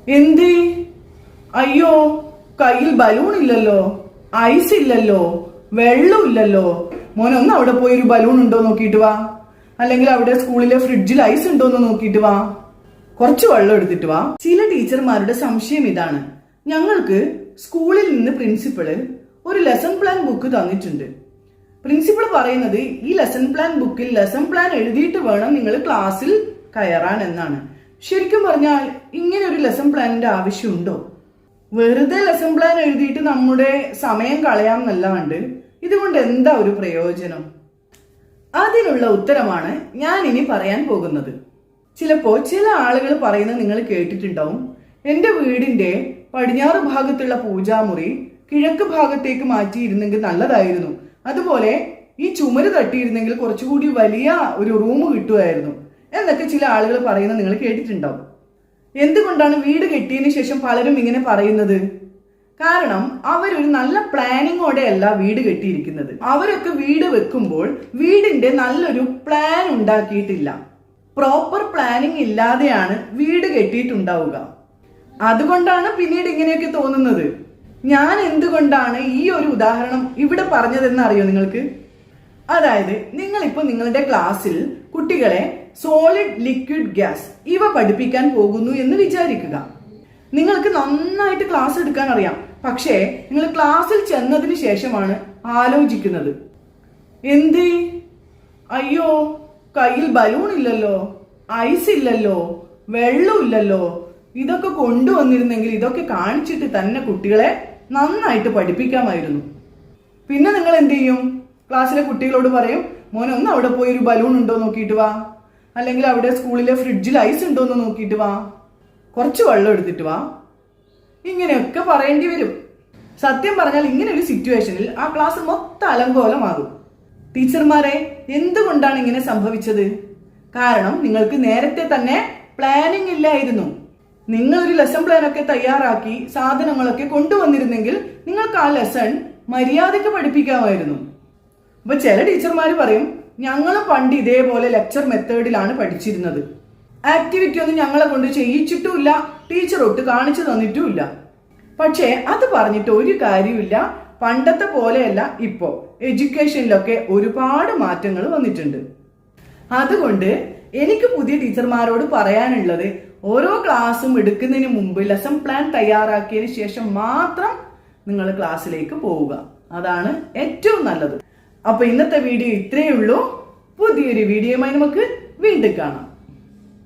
എന്ത്? അയ്യോ, കയ്യിൽ ബലൂൺ ഇല്ലല്ലോ, ഐസ് ഇല്ലല്ലോ, വെള്ളം ഇല്ലല്ലോ. മോനൊന്ന് അവിടെ പോയി ഒരു ബലൂൺ ഉണ്ടോ നോക്കിയിട്ട് വാ. അല്ലെങ്കിൽ അവിടെ സ്കൂളിലെ ഫ്രിഡ്ജിൽ ഐസ് ഉണ്ടോന്ന് നോക്കിയിട്ട് വാ. കുറച്ച് വെള്ളം എടുത്തിട്ട് വാ. ചില ടീച്ചർമാരുടെ സംശയം ഇതാണ്. ഞങ്ങൾക്ക് സ്കൂളിൽ നിന്ന് പ്രിൻസിപ്പള് ഒരു ലെസൺ പ്ലാൻ ബുക്ക് തന്നിട്ടുണ്ട്. പ്രിൻസിപ്പൾ പറയുന്നത് ഈ ലെസൺ പ്ലാൻ ബുക്കിൽ ലെസൺ പ്ലാൻ എഴുതിയിട്ട് വേണം നിങ്ങൾ ക്ലാസ്സിൽ കയറാൻ എന്നാണ്. ശരിക്കും പറഞ്ഞാൽ ഇങ്ങനെ ഒരു ലെസൺ പ്ലാനിന്റെ ആവശ്യമുണ്ടോ? വെറുതെ ലെസൺ പ്ലാൻ എഴുതിയിട്ട് നമ്മുടെ സമയം കളയാം എന്നല്ലാണ്ട് ഇതുകൊണ്ട് എന്താ ഒരു പ്രയോജനം? അതിനുള്ള ഉത്തരമാണ് ഞാൻ ഇനി പറയാൻ പോകുന്നത്. ചിലപ്പോ ചില ആളുകൾ പറയുന്നത് നിങ്ങൾ കേട്ടിട്ടുണ്ടാവും, എന്റെ വീടിന്റെ പടിഞ്ഞാറ് ഭാഗത്തുള്ള പൂജാമുറി കിഴക്ക് ഭാഗത്തേക്ക് മാറ്റിയിരുന്നെങ്കിൽ നല്ലതായിരുന്നു, അതുപോലെ ഈ ചുമര് തട്ടിയിരുന്നെങ്കിൽ കുറച്ചുകൂടി വലിയ ഒരു റൂം കിട്ടുമായിരുന്നു എന്നൊക്കെ ചില ആളുകൾ പറയുന്നത് നിങ്ങൾ കേട്ടിട്ടുണ്ടാവും. എന്തുകൊണ്ടാണ് വീട് കെട്ടിയതിനു ശേഷം പലരും ഇങ്ങനെ പറയുന്നത്? കാരണം അവരൊരു നല്ല പ്ലാനിങ്ങോടെ അല്ല വീട് കെട്ടിയിരിക്കുന്നത്. അവരൊക്കെ വീട് വെക്കുമ്പോൾ വീടിന്റെ നല്ലൊരു പ്ലാൻ ഉണ്ടാക്കിയിട്ടില്ല. പ്രോപ്പർ പ്ലാനിങ് ഇല്ലാതെയാണ് വീട് കെട്ടിയിട്ടുണ്ടാവുക. അതുകൊണ്ടാണ് പിന്നീട് ഇങ്ങനെയൊക്കെ തോന്നുന്നത്. ഞാൻ എന്തുകൊണ്ടാണ് ഈ ഒരു ഉദാഹരണം ഇവിടെ പറഞ്ഞതെന്ന് അറിയോ നിങ്ങൾക്ക്? അതായത് നിങ്ങളിപ്പോ നിങ്ങളുടെ ക്ലാസ്സിൽ കുട്ടികളെ സോളിഡ്, ലിക്വിഡ്, ഗ്യാസ് ഇവ പഠിപ്പിക്കാൻ പോകുന്നു എന്ന് വിചാരിക്കുക. നിങ്ങൾക്ക് നന്നായിട്ട് ക്ലാസ് എടുക്കാൻ അറിയാം, പക്ഷേ നിങ്ങൾ ക്ലാസ്സിൽ ചെന്നതിന് ശേഷമാണ് ആലോചിക്കുന്നത്, എന്ത്? അയ്യോ, കയ്യിൽ ബലൂൺ ഇല്ലല്ലോ, ഐസ് ഇല്ലല്ലോ, വെള്ളം ഇല്ലല്ലോ. ഇതൊക്കെ കൊണ്ടുവന്നിരുന്നെങ്കിൽ ഇതൊക്കെ കാണിച്ചിട്ട് തന്നെ കുട്ടികളെ നന്നായിട്ട് പഠിപ്പിക്കാമായിരുന്നു. പിന്നെ നിങ്ങൾ എന്ത് ചെയ്യും? ക്ലാസ്സിലെ കുട്ടികളോട് പറയും, മോനെ ഒന്ന് അവിടെ പോയി ഒരു ബലൂൺ ഉണ്ടോ നോക്കിയിട്ട് വാ. അല്ലെങ്കിൽ അവിടെ സ്കൂളിലെ ഫ്രിഡ്ജിൽ ഐസ് ഉണ്ടോ എന്ന് നോക്കിയിട്ട് വാ. കുറച്ച് വെള്ളം എടുത്തിട്ട് വാ. ഇങ്ങനെയൊക്കെ പറയേണ്ടി വരും. സത്യം പറഞ്ഞാൽ ഇങ്ങനെ ഒരു സിറ്റുവേഷനിൽ ആ ക്ലാസ് മൊത്തം അലങ്കോലമാകും. ടീച്ചർമാരെ, എന്തുകൊണ്ടാണ് ഇങ്ങനെ സംഭവിച്ചത്? കാരണം നിങ്ങൾക്ക് നേരത്തെ തന്നെ പ്ലാനിങ് ഇല്ലായിരുന്നു. നിങ്ങൾ ഒരു ലെസൺ പ്ലാൻ ഒക്കെ തയ്യാറാക്കി സാധനങ്ങളൊക്കെ കൊണ്ടുവന്നിരുന്നെങ്കിൽ നിങ്ങൾക്ക് ആ ലെസൺ മര്യാദയ്ക്ക് പഠിപ്പിക്കാമായിരുന്നു. അപ്പൊ ചില ടീച്ചർമാർ പറയും, ഞങ്ങൾ പണ്ട് ഇതേപോലെ ലെക്ചർ മെത്തേഡിലാണ് പഠിച്ചിരുന്നത്, ആക്ടിവിറ്റി ഒന്നും ഞങ്ങളെ കൊണ്ട് ചെയ്യിച്ചിട്ടുമില്ല, ടീച്ചർ ഒട്ട് കാണിച്ചു തന്നിട്ടുമില്ല. പക്ഷേ അത് പറഞ്ഞിട്ട് ഒരു കാര്യമില്ല. പണ്ടത്തെ പോലെയല്ല ഇപ്പോ എഡ്യൂക്കേഷനിലൊക്കെ ഒരുപാട് മാറ്റങ്ങൾ വന്നിട്ടുണ്ട്. അതുകൊണ്ട് എനിക്ക് പുതിയ ടീച്ചർമാരോട് പറയാനുള്ളത്, ഓരോ ക്ലാസ്സും എടുക്കുന്നതിന് മുമ്പ് ലെസൺ പ്ലാൻ തയ്യാറാക്കിയതിന് ശേഷം മാത്രം നിങ്ങൾ ക്ലാസ്സിലേക്ക് പോവുക. അതാണ് ഏറ്റവും നല്ലത്. അപ്പൊ ഇന്നത്തെ വീഡിയോ ഇത്രയേ ഉള്ളൂ. പുതിയൊരു വീഡിയോയുമായി നമുക്ക് വീണ്ടും കാണാം.